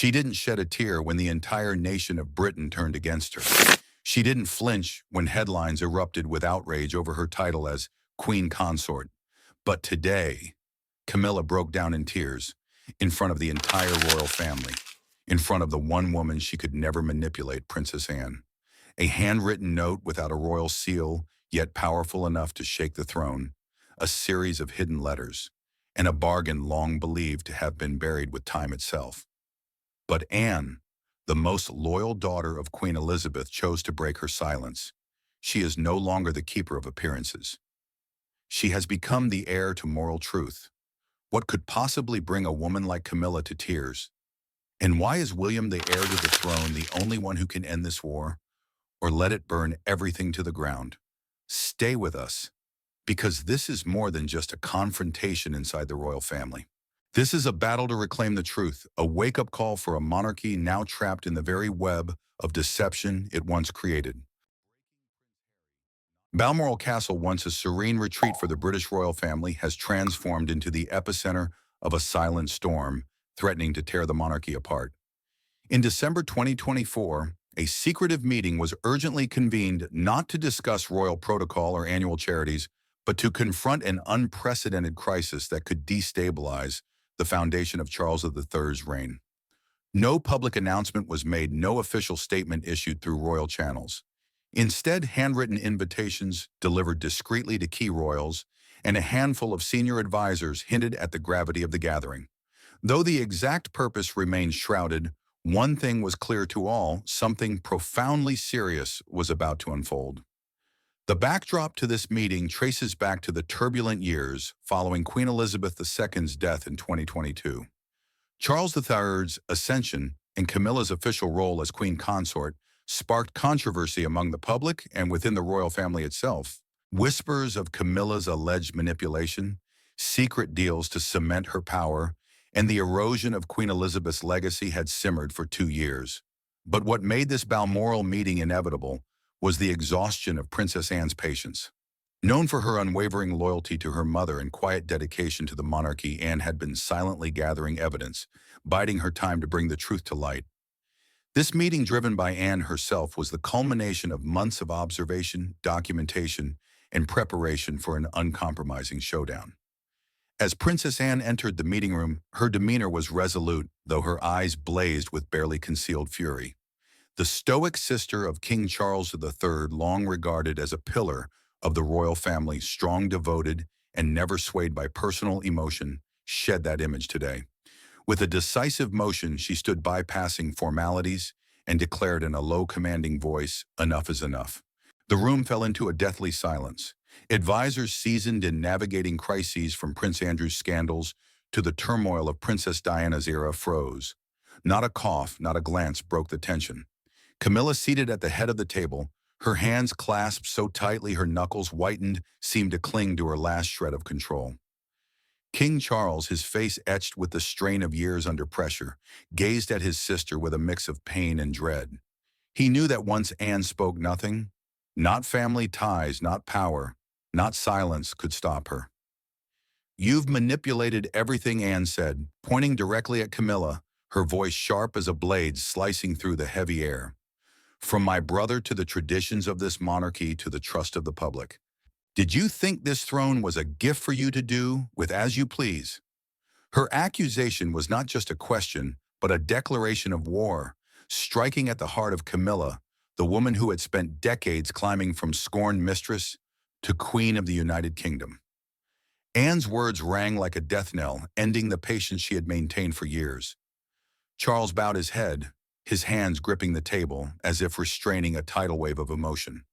She didn't shed a tear when the entire nation of Britain turned against her. She didn't flinch when headlines erupted with outrage over her title as Queen Consort. But today, Camilla broke down in tears in front of the entire royal family, in front of the one woman she could never manipulate, Princess Anne. A handwritten note without a royal seal, yet powerful enough to shake the throne, a series of hidden letters, and a bargain long believed to have been buried with time itself. But Anne, the most loyal daughter of Queen Elizabeth, chose to break her silence. She is no longer the keeper of appearances. She has become the heir to moral truth. What could possibly bring a woman like Camilla to tears? And why is William, the heir to the throne, the only one who can end this war? Or let it burn everything to the ground? Stay with us, because this is more than just a confrontation inside the royal family. This is a battle to reclaim the truth, a wake-up call for a monarchy now trapped in the very web of deception it once created. Balmoral Castle, once a serene retreat for the British royal family, has transformed into the epicenter of a silent storm, threatening to tear the monarchy apart. In December 2024, a secretive meeting was urgently convened not to discuss royal protocol or annual charities, but to confront an unprecedented crisis that could destabilize the foundation of Charles III's reign. No public announcement was made, no official statement issued through royal channels. Instead, handwritten invitations delivered discreetly to key royals, and a handful of senior advisors hinted at the gravity of the gathering. Though the exact purpose remained shrouded, one thing was clear to all: something profoundly serious was about to unfold. The backdrop to this meeting traces back to the turbulent years following Queen Elizabeth II's death in 2022. Charles III's ascension and Camilla's official role as Queen Consort sparked controversy among the public and within the royal family itself. Whispers of Camilla's alleged manipulation, secret deals to cement her power, and the erosion of Queen Elizabeth's legacy had simmered for 2 years. But what made this Balmoral meeting inevitable was the exhaustion of Princess Anne's patience. Known for her unwavering loyalty to her mother and quiet dedication to the monarchy, Anne had been silently gathering evidence, biding her time to bring the truth to light. This meeting, driven by Anne herself, was the culmination of months of observation, documentation, and preparation for an uncompromising showdown. As Princess Anne entered the meeting room, her demeanor was resolute, though her eyes blazed with barely concealed fury. The stoic sister of King Charles III, long regarded as a pillar of the royal family, strong, devoted, and never swayed by personal emotion, shed that image today. With a decisive motion, she stood bypassing formalities and declared in a low, commanding voice, "Enough is enough." The room fell into a deathly silence. Advisors seasoned in navigating crises, from Prince Andrew's scandals to the turmoil of Princess Diana's era, froze. Not a cough, not a glance broke the tension. Camilla, seated at the head of the table, her hands clasped so tightly her knuckles whitened, seemed to cling to her last shred of control. King Charles, his face etched with the strain of years under pressure, gazed at his sister with a mix of pain and dread. He knew that once Anne spoke, nothing, not family ties, not power, not silence, could stop her. "You've manipulated everything," Anne said, pointing directly at Camilla, her voice sharp as a blade slicing through the heavy air. "From my brother to the traditions of this monarchy to the trust of the public. Did you think this throne was a gift for you to do with as you please?" Her accusation was not just a question, but a declaration of war, striking at the heart of Camilla, the woman who had spent decades climbing from scorned mistress to Queen of the United Kingdom. Anne's words rang like a death knell, ending the patience she had maintained for years. Charles bowed his head, his hands gripping the table as if restraining a tidal wave of emotion.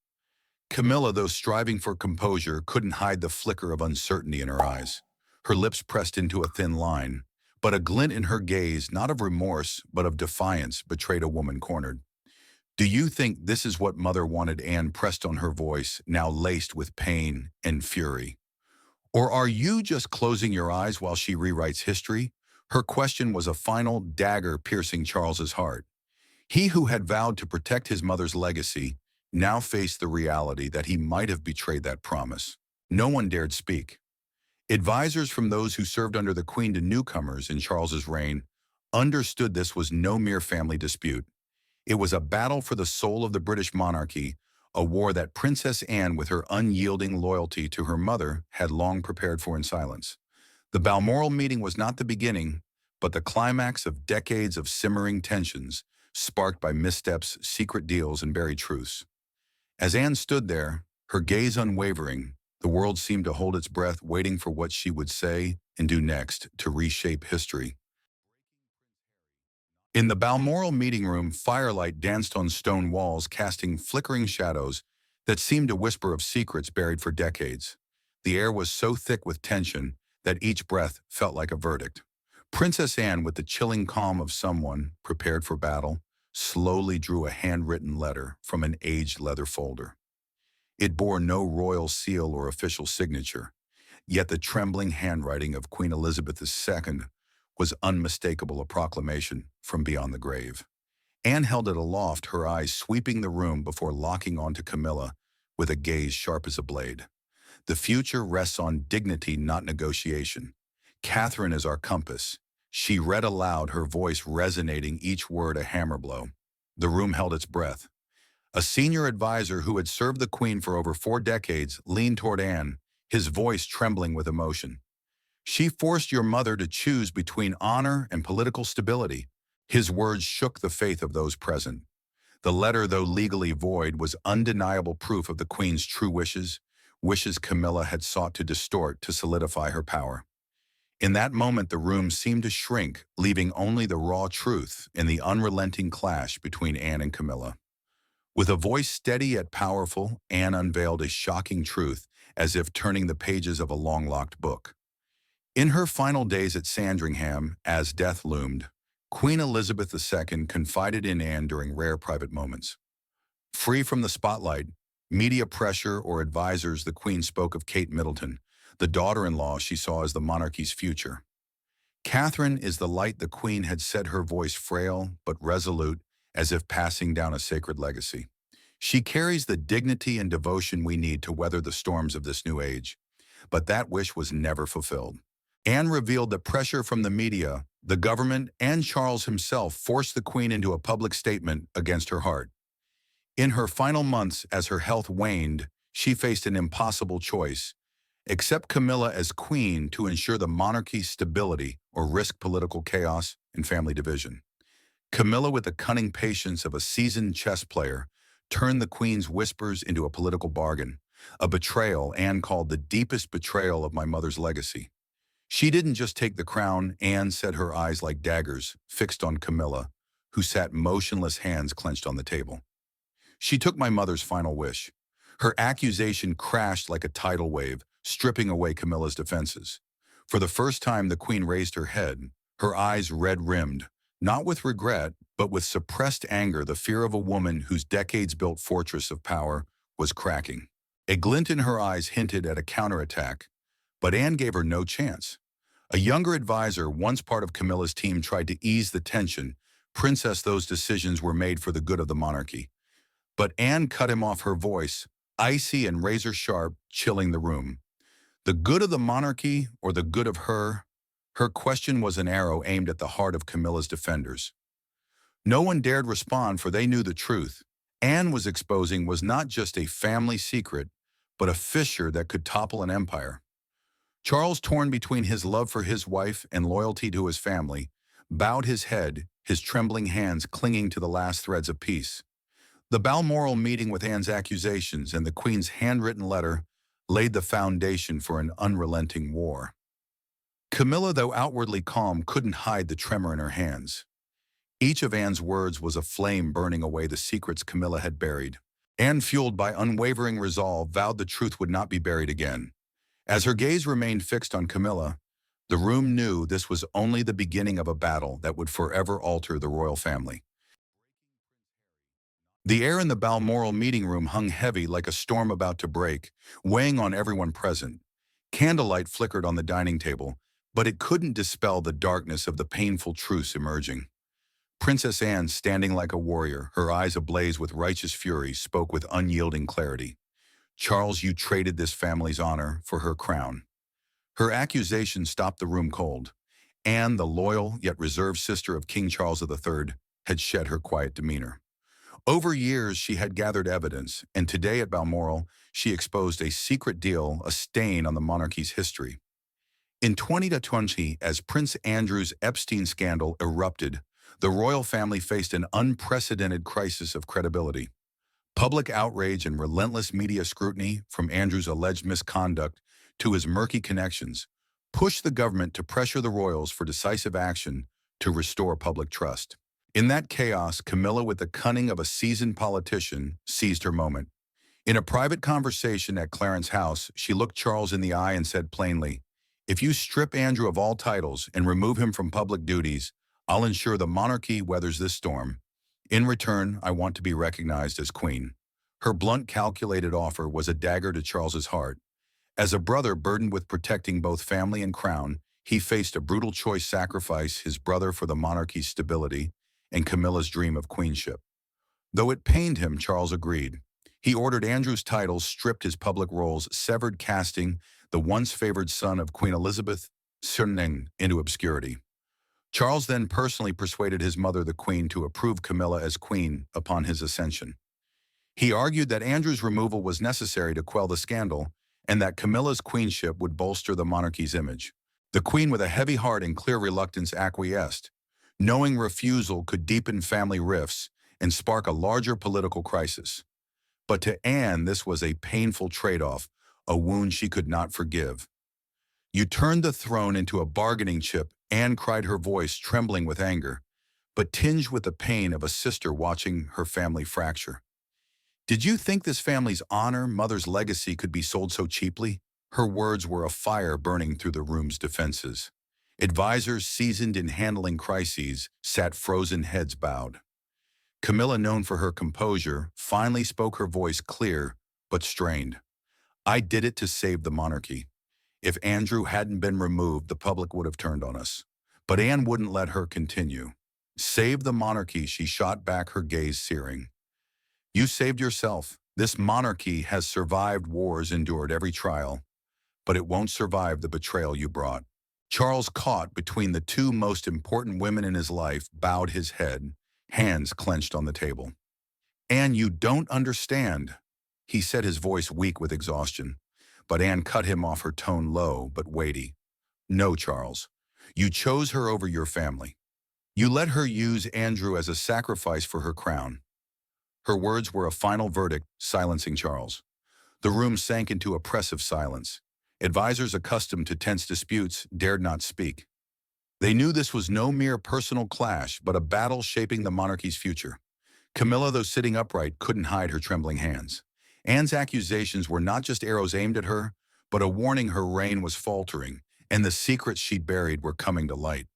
Camilla, though striving for composure, couldn't hide the flicker of uncertainty in her eyes. Her lips pressed into a thin line, but a glint in her gaze, not of remorse, but of defiance, betrayed a woman cornered. "Do you think this is what Mother wanted?" Anne pressed on, her voice now laced with pain and fury. "Or are you just closing your eyes while she rewrites history?" Her question was a final dagger piercing Charles's heart. He who had vowed to protect his mother's legacy now faced the reality that he might have betrayed that promise. No one dared speak. Advisors, from those who served under the Queen to newcomers in Charles's reign, understood this was no mere family dispute. It was a battle for the soul of the British monarchy, a war that Princess Anne, with her unyielding loyalty to her mother, had long prepared for in silence. The Balmoral meeting was not the beginning, but the climax of decades of simmering tensions, sparked by missteps, secret deals, and buried truths. As Anne stood there, her gaze unwavering, the world seemed to hold its breath, waiting for what she would say and do next to reshape history. In the Balmoral meeting room, firelight danced on stone walls, casting flickering shadows that seemed to whisper of secrets buried for decades. The air was so thick with tension that each breath felt like a verdict. Princess Anne, with the chilling calm of someone prepared for battle, slowly drew a handwritten letter from an aged leather folder. It bore no royal seal or official signature, yet the trembling handwriting of Queen Elizabeth II was unmistakable, a proclamation from beyond the grave. Anne held it aloft, her eyes sweeping the room before locking onto Camilla with a gaze sharp as a blade. The future rests on dignity, not negotiation. Catherine is our compass. She read aloud, her voice resonating, each word a hammer blow. The room held its breath. A senior advisor who had served the Queen for over 4 decades leaned toward Anne, his voice trembling with emotion. She forced your mother to choose between honor and political stability. His words shook the faith of those present. The letter, though legally void, was undeniable proof of the Queen's true wishes, wishes Camilla had sought to distort to solidify her power. In that moment, the room seemed to shrink, leaving only the raw truth in the unrelenting clash between Anne and Camilla. With a voice steady yet powerful, Anne unveiled a shocking truth, as if turning the pages of a long-locked book. In her final days at Sandringham, as death loomed, Queen Elizabeth II confided in Anne during rare private moments. Free from the spotlight, media pressure, or advisors, the Queen spoke of Kate Middleton, the daughter-in-law she saw as the monarchy's future. Catherine is the light, the Queen had said, her voice frail but resolute, as if passing down a sacred legacy. She carries the dignity and devotion we need to weather the storms of this new age. But that wish was never fulfilled. Anne revealed that pressure from the media, the government, and Charles himself forced the Queen into a public statement against her heart. In her final months, as her health waned, she faced an impossible choice: accept Camilla as Queen to ensure the monarchy's stability, or risk political chaos and family division. Camilla, with the cunning patience of a seasoned chess player, turned the Queen's whispers into a political bargain, a betrayal Anne called the deepest betrayal of my mother's legacy. She didn't just take the crown, Anne said, her eyes like daggers fixed on Camilla, who sat motionless, hands clenched on the table. She took my mother's final wish. Her accusation crashed like a tidal wave, stripping away Camilla's defenses. For the first time, the Queen raised her head, her eyes red-rimmed, not with regret, but with suppressed anger, the fear of a woman whose decades-built fortress of power was cracking. A glint in her eyes hinted at a counterattack, but Anne gave her no chance. A younger advisor, once part of Camilla's team, tried to ease the tension. Princess, those decisions were made for the good of the monarchy. But Anne cut him off, her voice icy and razor-sharp, chilling the room. The good of the monarchy or the good of her? Her question was an arrow aimed at the heart of Camilla's defenders. No one dared respond, for they knew the truth. Anne was exposing was not just a family secret, but a fissure that could topple an empire. Charles, torn between his love for his wife and loyalty to his family, bowed his head, his trembling hands clinging to the last threads of peace. The Balmoral meeting, with Anne's accusations and the Queen's handwritten letter, laid the foundation for an unrelenting war. Camilla, though outwardly calm, couldn't hide the tremor in her hands. Each of Anne's words was a flame burning away the secrets Camilla had buried. Anne, fueled by unwavering resolve, vowed the truth would not be buried again. As her gaze remained fixed on Camilla, the room knew this was only the beginning of a battle that would forever alter the royal family. The air in the Balmoral meeting room hung heavy like a storm about to break, weighing on everyone present. Candlelight flickered on the dining table, but it couldn't dispel the darkness of the painful truths emerging. Princess Anne, standing like a warrior, her eyes ablaze with righteous fury, spoke with unyielding clarity. Charles, you traded this family's honor for her crown. Her accusation stopped the room cold. Anne, the loyal yet reserved sister of King Charles III, had shed her quiet demeanor. Over years, she had gathered evidence, and today at Balmoral, she exposed a secret deal, a stain on the monarchy's history. In 2020, as Prince Andrew's Epstein scandal erupted, the royal family faced an unprecedented crisis of credibility. Public outrage and relentless media scrutiny, from Andrew's alleged misconduct to his murky connections, pushed the government to pressure the royals for decisive action to restore public trust. In that chaos, Camilla, with the cunning of a seasoned politician, seized her moment. In a private conversation at Clarence House, she looked Charles in the eye and said plainly, "If you strip Andrew of all titles and remove him from public duties, I'll ensure the monarchy weathers this storm. In return, I want to be recognized as queen." Her blunt, calculated offer was a dagger to Charles's heart. As a brother burdened with protecting both family and crown, he faced a brutal choice: sacrifice his brother for the monarchy's stability and Camilla's dream of queenship. Though it pained him, Charles agreed. He ordered Andrew's titles stripped, his public roles severed, casting the once favored son of Queen Elizabeth into obscurity. Charles then personally persuaded his mother, the Queen, to approve Camilla as queen upon his ascension. He argued that Andrew's removal was necessary to quell the scandal, and that Camilla's queenship would bolster the monarchy's image. The Queen, with a heavy heart and clear reluctance, acquiesced, knowing refusal could deepen family rifts and spark a larger political crisis. But to Anne, this was a painful trade-off, a wound she could not forgive. "You turned the throne into a bargaining chip," Anne cried, her voice trembling with anger, but tinged with the pain of a sister watching her family fracture. "Did you think this family's honor, mother's legacy, could be sold so cheaply?" Her words were a fire burning through the room's defenses. Advisors seasoned in handling crises sat frozen, heads bowed. Camilla, known for her composure, finally spoke, her voice clear but strained. "I did it to save the monarchy. If Andrew hadn't been removed, the public would have turned on us." But Anne wouldn't let her continue. "Save the monarchy," she shot back, her gaze searing. "You saved yourself. This monarchy has survived wars, endured every trial, but it won't survive the betrayal you brought." Charles, caught between the two most important women in his life, bowed his head, hands clenched on the table. "Anne, you don't understand," he said, his voice weak with exhaustion. But Anne cut him off, her tone low but weighty. "No, Charles. You chose her over your family. You let her use Andrew as a sacrifice for her crown." Her words were a final verdict, silencing Charles. The room sank into oppressive silence. Advisors, accustomed to tense disputes, dared not speak. They knew this was no mere personal clash, but a battle shaping the monarchy's future. Camilla, though sitting upright, couldn't hide her trembling hands. Anne's accusations were not just arrows aimed at her, but a warning her reign was faltering, and the secrets she'd buried were coming to light.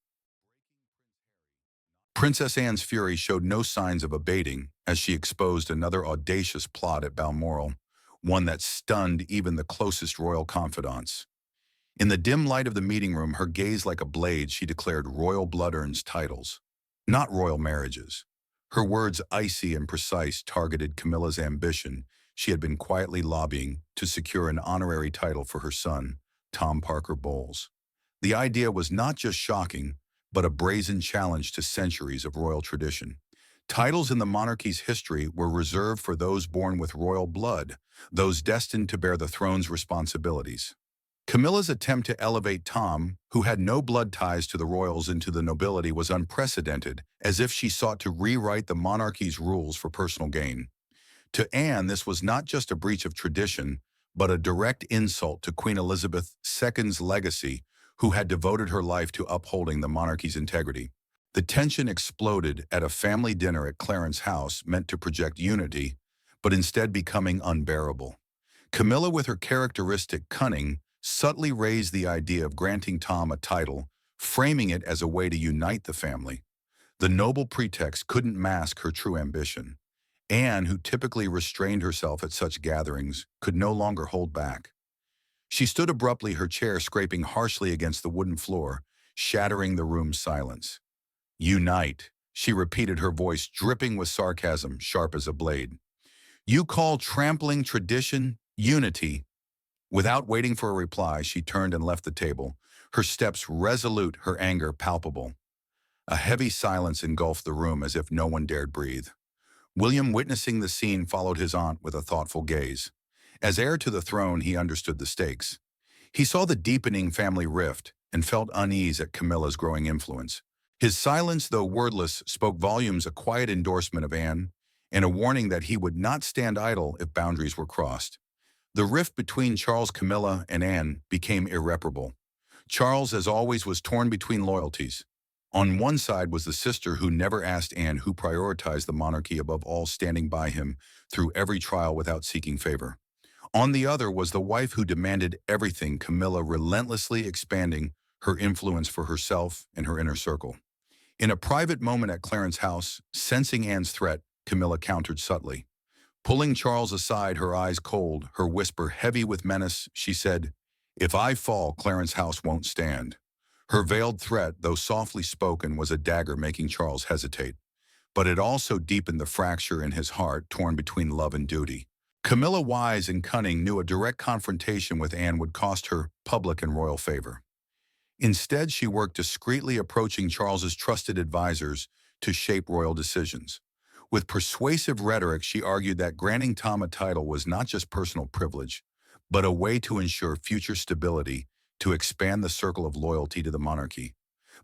Princess Anne's fury showed no signs of abating as she exposed another audacious plot at Balmoral, one that stunned even the closest royal confidants. In the dim light of the meeting room, her gaze like a blade, she declared royal blood earns titles, not royal marriages. Her words, icy and precise, targeted Camilla's ambition. She had been quietly lobbying to secure an honorary title for her son, Tom Parker Bowles. The idea was not just shocking, but a brazen challenge to centuries of royal tradition. Titles in the monarchy's history were reserved for those born with royal blood, those destined to bear the throne's responsibilities. Camilla's attempt to elevate Tom, who had no blood ties to the royals, into the nobility was unprecedented, as if she sought to rewrite the monarchy's rules for personal gain. To Anne, this was not just a breach of tradition, but a direct insult to Queen Elizabeth II's legacy, who had devoted her life to upholding the monarchy's integrity. The tension exploded at a family dinner at Clarence House, meant to project unity, but instead becoming unbearable. Camilla, with her characteristic cunning, subtly raised the idea of granting Tom a title, framing it as a way to unite the family. The noble pretext couldn't mask her true ambition. Anne, who typically restrained herself at such gatherings, could no longer hold back. She stood abruptly, her chair scraping harshly against the wooden floor, shattering the room's silence. "Unite," she repeated, her voice dripping with sarcasm, sharp as a blade. "You call trampling tradition unity?" Without waiting for a reply, she turned and left the table, her steps resolute, her anger palpable. A heavy silence engulfed the room as if no one dared breathe. William, witnessing the scene, followed his aunt with a thoughtful gaze. As heir to the throne, he understood the stakes. He saw the deepening family rift and felt unease at Camilla's growing influence. His silence, though wordless, spoke volumes, a quiet endorsement of Anne, and a warning that he would not stand idle if boundaries were crossed. The rift between Charles, Camilla, and Anne became irreparable. Charles, as always, was torn between loyalties. On one side was the sister who never asked Anne, who prioritized the monarchy above all, standing by him through every trial without seeking favor. On the other was the wife who demanded everything, Camilla, relentlessly expanding her influence for herself and her inner circle. In a private moment at Clarence House, sensing Anne's threat, Camilla countered subtly. Pulling Charles aside, her eyes cold, her whisper heavy with menace, she said, "If I fall, Clarence House won't stand." Her veiled threat, though softly spoken, was a dagger, making Charles hesitate. But it also deepened the fracture in his heart, torn between love and duty. Camilla, wise and cunning, knew a direct confrontation with Anne would cost her public and royal favor. Instead, she worked discreetly, approaching Charles's trusted advisors to shape royal decisions. With persuasive rhetoric, she argued that granting Tom a title was not just personal privilege, but a way to ensure future stability, to expand the circle of loyalty to the monarchy.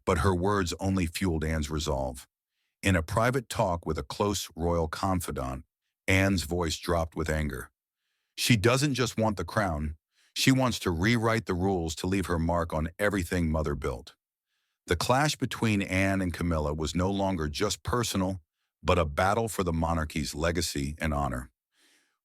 But her words only fueled Anne's resolve. In a private talk with a close royal confidant, Anne's voice dropped with anger. She doesn't just want the crown, she wants to rewrite the rules to leave her mark on everything Mother built. The clash between Anne and Camilla was no longer just personal, but a battle for the monarchy's legacy and honor.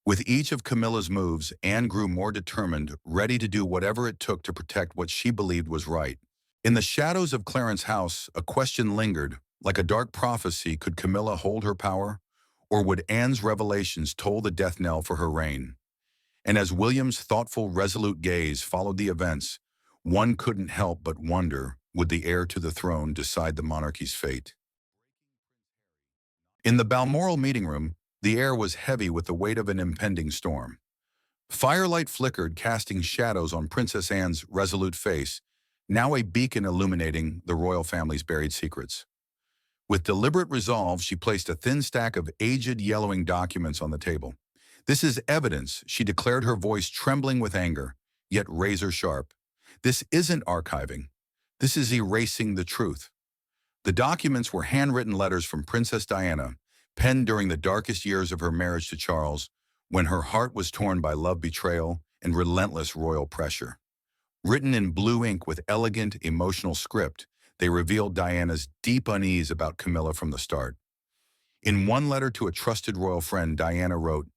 With each of Camilla's moves, Anne grew more determined, ready to do whatever it took to protect what she believed was right. In the shadows of Clarence House, a question lingered, like a dark prophecy: could Camilla hold her power, or would Anne's revelations toll the death knell for her reign? And as William's thoughtful, resolute gaze followed the events, one couldn't help but wonder, would the heir to the throne decide the monarchy's fate? In the Balmoral meeting room, the air was heavy with the weight of an impending storm. Firelight flickered, casting shadows on Princess Anne's resolute face, now a beacon illuminating the royal family's buried secrets. With deliberate resolve, she placed a thin stack of aged, yellowing documents on the table. "This is evidence," she declared, her voice trembling with anger, yet razor sharp. "This isn't archiving. This is erasing the truth." The documents were handwritten letters from Princess Diana, penned during the darkest years of her marriage to Charles, when her heart was torn by love, betrayal, and relentless royal pressure. Written in blue ink with elegant, emotional script, they revealed Diana's deep unease about Camilla from the start. In one letter to a trusted royal friend, Diana wrote,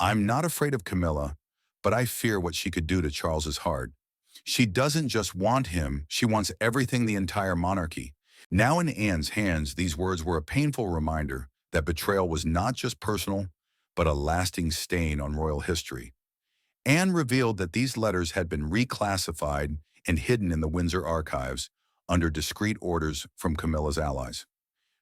"I'm not afraid of Camilla, but I fear what she could do to Charles's heart. She doesn't just want him, she wants everything, the entire monarchy." Now in Anne's hands, these words were a painful reminder that betrayal was not just personal, but a lasting stain on royal history. Anne revealed that these letters had been reclassified and hidden in the Windsor archives under discreet orders from Camilla's allies.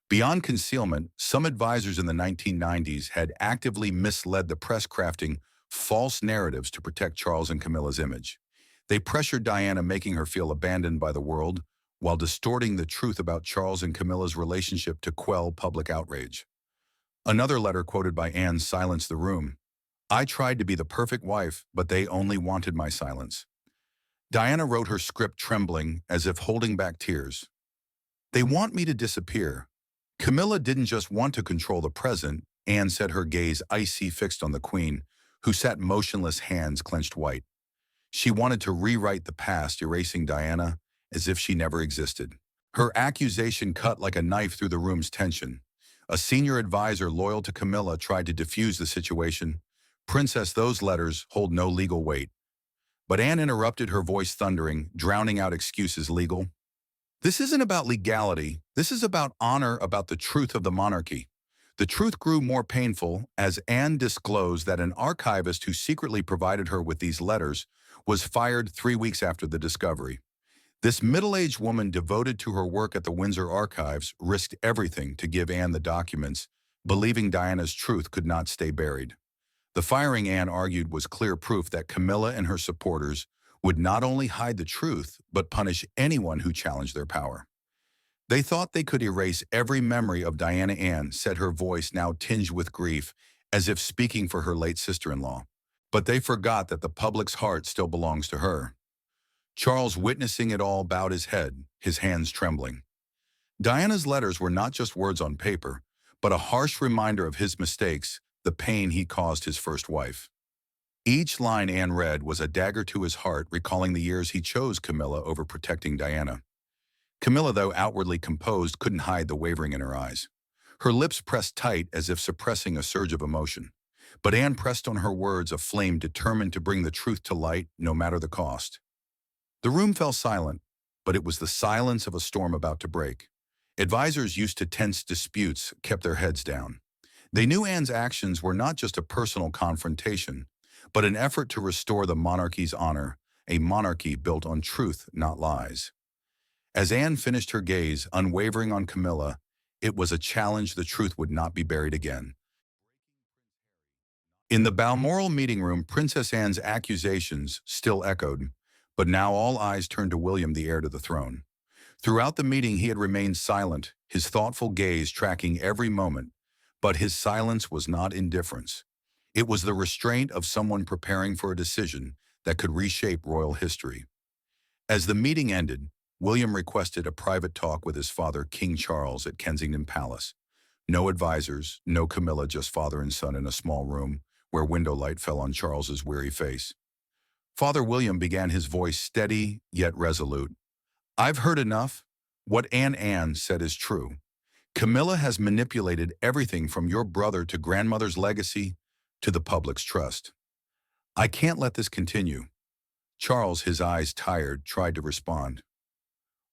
Beyond concealment, some advisors in the 1990s had actively misled the press, crafting false narratives to protect Charles and Camilla's image. They pressured Diana, making her feel abandoned by the world, while distorting the truth about Charles and Camilla's relationship to quell public outrage. Another letter quoted by Anne silenced the room. "I tried to be the perfect wife, but they only wanted my silence." Diana wrote, her script trembling, as if holding back tears. "They want me to disappear." Camilla didn't just want to control the present, Anne said, her gaze icy, fixed on the Queen, who sat motionless, hands clenched white. She wanted to rewrite the past, erasing Diana as if she never existed. Her accusation cut like a knife through the room's tension. A senior advisor loyal to Camilla tried to defuse the situation. "Princess, those letters hold no legal weight." But Anne interrupted, her voice thundering, drowning out excuses. "Legal? This isn't about legality. This is about honor, about the truth of the monarchy." The truth grew more painful as Anne disclosed that an archivist who secretly provided her with these letters was fired 3 weeks after the discovery. This middle-aged woman, devoted to her work at the Windsor Archives, risked everything to give Anne the documents, believing Diana's truth could not stay buried. The firing, Anne argued, was clear proof that Camilla and her supporters would not only hide the truth, but punish anyone who challenged their power. They thought they could erase every memory of Diana Ann, said her voice now tinged with grief, as if speaking for her late sister-in-law. But they forgot that the public's heart still belongs to her. Charles, witnessing it all, bowed his head, his hands trembling. Diana's letters were not just words on paper, but a harsh reminder of his mistakes, the pain he caused his first wife. Each line Anne read was a dagger to his heart, recalling the years he chose Camilla over protecting Diana. Camilla, though outwardly composed, couldn't hide the wavering in her eyes. Her lips pressed tight as if suppressing a surge of emotion. But Anne pressed on her words, a flame determined to bring the truth to light, no matter the cost. The room fell silent, but it was the silence of a storm about to break. Advisors used to tense disputes kept their heads down. They knew Anne's actions were not just a personal confrontation, but an effort to restore the monarchy's honor, a monarchy built on truth, not lies. As Anne finished her gaze, unwavering on Camilla, it was a challenge the truth would not be buried again. In the Balmoral meeting room, Princess Anne's accusations still echoed, but now all eyes turned to William, the heir to the throne. Throughout the meeting, he had remained silent, his thoughtful gaze tracking every moment, but his silence was not indifference. It was the restraint of someone preparing for a decision that could reshape royal history. As the meeting ended, William requested a private talk with his father, King Charles, at Kensington Palace. No advisors, no Camilla, just father and son in a small room where window light fell on Charles's weary face. Father William began, his voice steady yet resolute. "I've heard enough. What Anne said is true. Camilla has manipulated everything from your brother to grandmother's legacy to the public's trust. I can't let this continue." Charles, his eyes tired, tried to respond.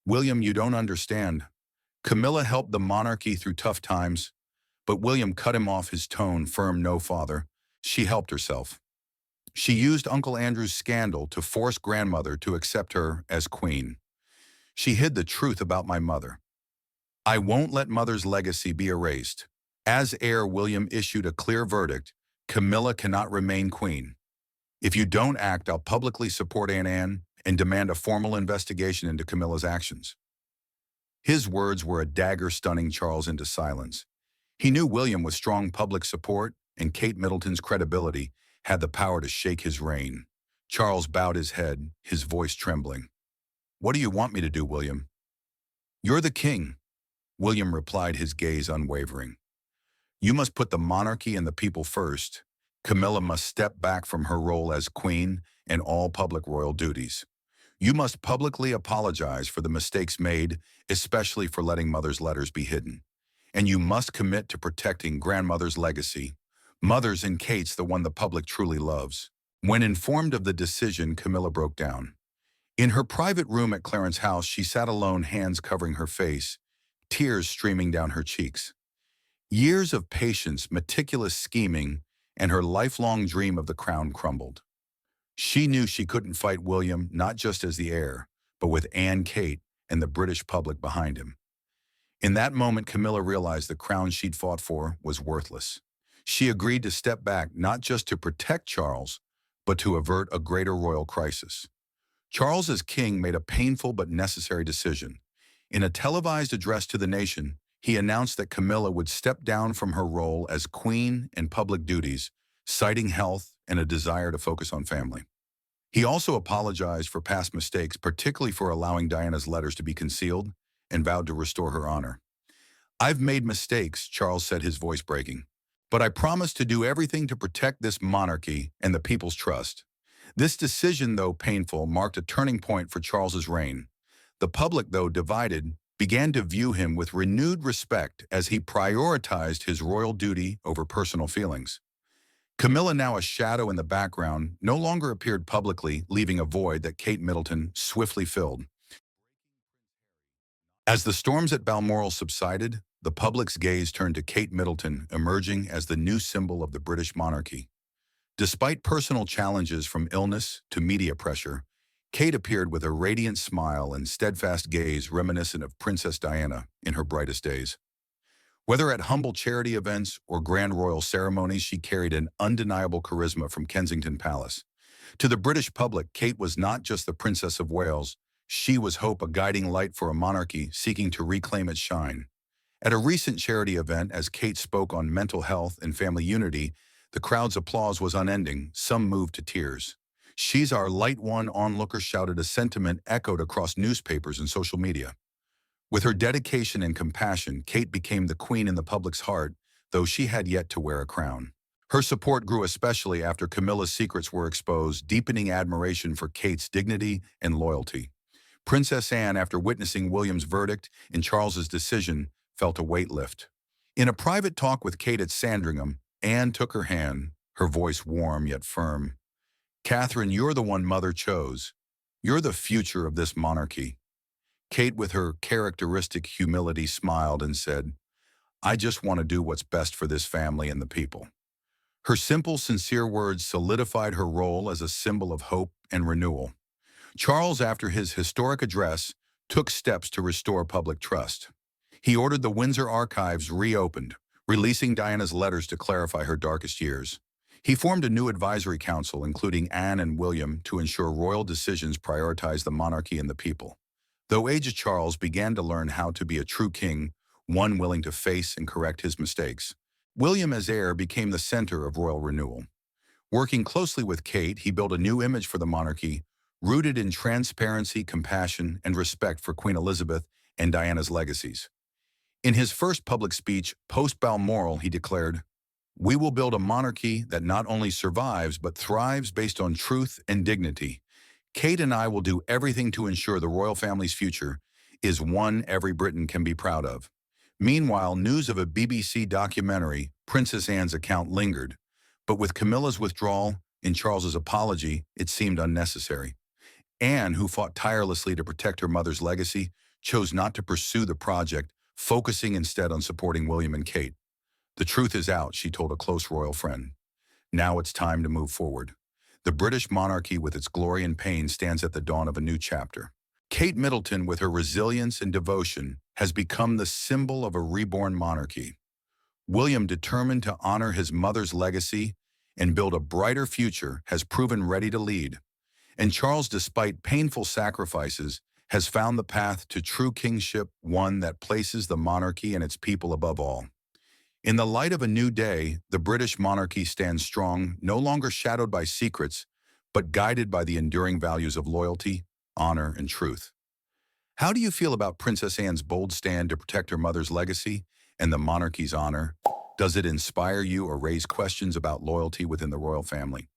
"William, you don't understand. Camilla helped the monarchy through tough times." But William cut him off, his tone firm. "No, father. She helped herself. She used Uncle Andrew's scandal to force grandmother to accept her as queen. She hid the truth about my mother. I won't let mother's legacy be erased." As heir, William issued a clear verdict: Camilla cannot remain queen. "If you don't act, I'll publicly support Anne and demand a formal investigation into Camilla's actions." His words were a dagger, stunning Charles into silence. He knew William, with strong public support and Kate Middleton's credibility, had the power to shake his reign. Charles bowed his head, his voice trembling. "What do you want me to do, William?" "You're the king," William replied, his gaze unwavering. "You must put the monarchy and the people first. Camilla must step back from her role as queen and all public royal duties. You must publicly apologize for the mistakes made, especially for letting mother's letters be hidden. And you must commit to protecting grandmother's legacy. Mother's and Kate's, the one the public truly loves." When informed of the decision, Camilla broke down. In her private room at Clarence House, she sat alone, hands covering her face, tears streaming down her cheeks. Years of patience, meticulous scheming, and her lifelong dream of the crown crumbled. She knew she couldn't fight William, not just as the heir, but with Anne, Kate, and the British public behind him. In that moment, Camilla realized the crown she'd fought for was worthless. She agreed to step back, not just to protect Charles, but to avert a greater royal crisis. Charles, as king, made a painful but necessary decision. In a televised address to the nation, he announced that Camilla would step down from her role as queen and public duties, citing health and a desire to focus on family. He also apologized for past mistakes, particularly for allowing Diana's letters to be concealed, and vowed to restore her honor. "I've made mistakes," Charles said, his voice breaking, "but I promise to do everything to protect this monarchy and the people's trust." This decision, though painful, marked a turning point for Charles's reign. The public, though divided, began to view him with renewed respect as he prioritized his royal duty over personal feelings. Camilla, now a shadow in the background, no longer appeared publicly, leaving a void that Kate Middleton swiftly filled. As the storms at Balmoral subsided, the public's gaze turned to Kate Middleton, emerging as the new symbol of the British monarchy. Despite personal challenges from illness to media pressure, Kate appeared with a radiant smile and steadfast gaze reminiscent of Princess Diana in her brightest days. Whether at humble charity events or grand royal ceremonies, she carried an undeniable charisma from Kensington Palace. To the British public, Kate was not just the Princess of Wales. She was hope, a guiding light for a monarchy seeking to reclaim its shine. At a recent charity event, as Kate spoke on mental health and family unity, the crowd's applause was unending, some moved to tears. "She's our light one," onlookers shouted, a sentiment echoed across newspapers and social media. With her dedication and compassion, Kate became the queen in the public's heart, though she had yet to wear a crown. Her support grew especially after Camilla's secrets were exposed, deepening admiration for Kate's dignity and loyalty. Princess Anne, after witnessing William's verdict and Charles's decision, felt a weight lift. In a private talk with Kate at Sandringham, Anne took her hand, her voice warm yet firm. "Catherine, you're the one Mother chose. You're the future of this monarchy." Kate, with her characteristic humility, smiled and said, "I just want to do what's best for this family and the people." Her simple, sincere words solidified her role as a symbol of hope and renewal. Charles, after his historic address, took steps to restore public trust. He ordered the Windsor archives reopened, releasing Diana's letters to clarify her darkest years. He formed a new advisory council, including Anne and William, to ensure royal decisions prioritize the monarchy and the people. Though aged Charles began to learn how to be a true king, one willing to face and correct his mistakes, William, as heir, became the center of royal renewal. Working closely with Kate, he built a new image for the monarchy, rooted in transparency, compassion, and respect for Queen Elizabeth and Diana's legacies. In his first public speech, post-Balmoral, he declared, "We will build a monarchy that not only survives but thrives based on truth and dignity. Kate and I will do everything to ensure the royal family's future is one every Briton can be proud of." Meanwhile, news of a BBC documentary, Princess Anne's account, lingered, but with Camilla's withdrawal and Charles's apology, it seemed unnecessary. Anne, who fought tirelessly to protect her mother's legacy, chose not to pursue the project, focusing instead on supporting William and Kate. "The truth is out," she told a close royal friend. "Now it's time to move forward." The British monarchy, with its glory and pain, stands at the dawn of a new chapter. Kate Middleton, with her resilience and devotion, has become the symbol of a reborn monarchy. William, determined to honor his mother's legacy and build a brighter future, has proven ready to lead. And Charles, despite painful sacrifices, has found the path to true kingship, one that places the monarchy and its people above all. In the light of a new day, the British monarchy stands strong, no longer shadowed by secrets, but guided by the enduring values of loyalty, honor, and truth. How do you feel about Princess Anne's bold stand to protect her mother's legacy and the monarchy's honor? Does it inspire you or raise questions about loyalty within the royal family?